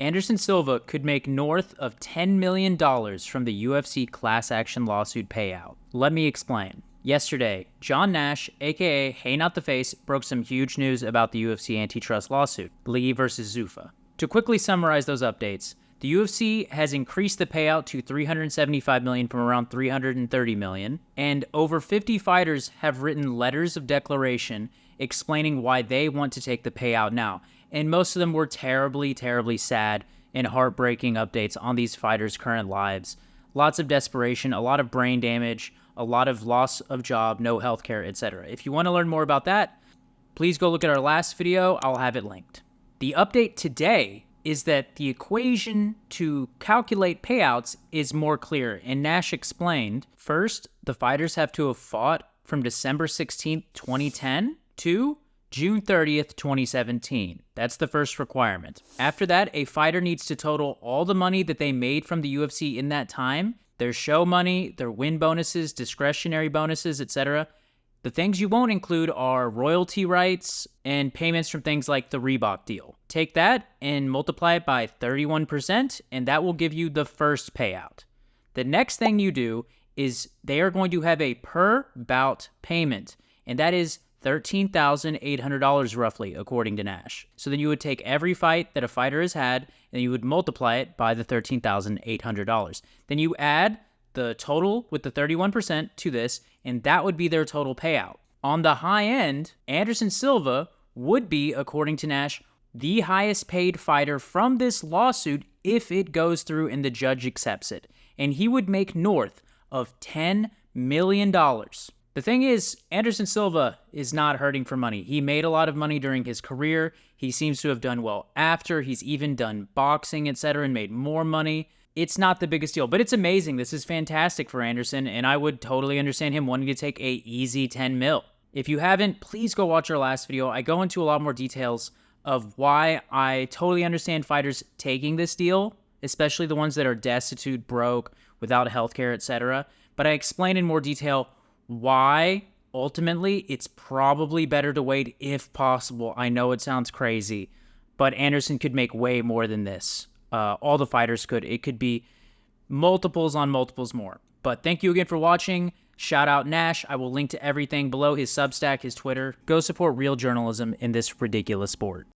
Anderson Silva could make north of $10 million from the UFC class action lawsuit payout. Let me explain. Yesterday, John Nash, aka Hey Not the Face, broke some huge news about the UFC antitrust lawsuit, Lee versus Zuffa. To quickly summarize those updates, the UFC has increased the payout to $375 million from around $330 million, and over 50 fighters have written letters of declaration explaining why they want to take the payout now. And most of them were terribly, terribly sad and heartbreaking updates on these fighters' current lives. Lots of desperation, a lot of brain damage, a lot of loss of job, no healthcare, etc. If you want to learn more about that, please go look at our last video. I'll have it linked. The update today is that the equation to calculate payouts is more clear, and Nash explained, first, the fighters have to have fought from December 16th, 2010 to June 30th, 2017. That's the first requirement. After that, a fighter needs to total all the money that they made from the UFC in that time, their show money, their win bonuses, discretionary bonuses, etc. The things you won't include are royalty rights and payments from things like the Reebok deal. Take that and multiply it by 31%, and that will give you the first payout. The next thing you do is they are going to have a per bout payment, and that is $13,800 roughly, according to Nash. So then you would take every fight that a fighter has had, and you would multiply it by the $13,800. Then you add the total with the 31% to this, and that would be their total payout. On the high end, Anderson Silva would be, according to Nash, the highest paid fighter from this lawsuit if it goes through and the judge accepts it. And he would make north of $10 million. The thing is, Anderson Silva is not hurting for money. He made a lot of money during his career. He seems to have done well after. He's even done boxing, etc., and made more money. It's not the biggest deal, but it's amazing. This is fantastic for Anderson, and I would totally understand him wanting to take a easy 10 mil. If you haven't, please go watch our last video. I go into a lot more details of why I totally understand fighters taking this deal, especially the ones that are destitute, broke, without healthcare, etc. But I explain in more detail why, ultimately, it's probably better to wait if possible. I know it sounds crazy, but Anderson could make way more than this. All the fighters could. It could be multiples on multiples more. But thank you again for watching. Shout out Nash. I will link to everything below, his Substack, his Twitter. Go support real journalism in this ridiculous sport.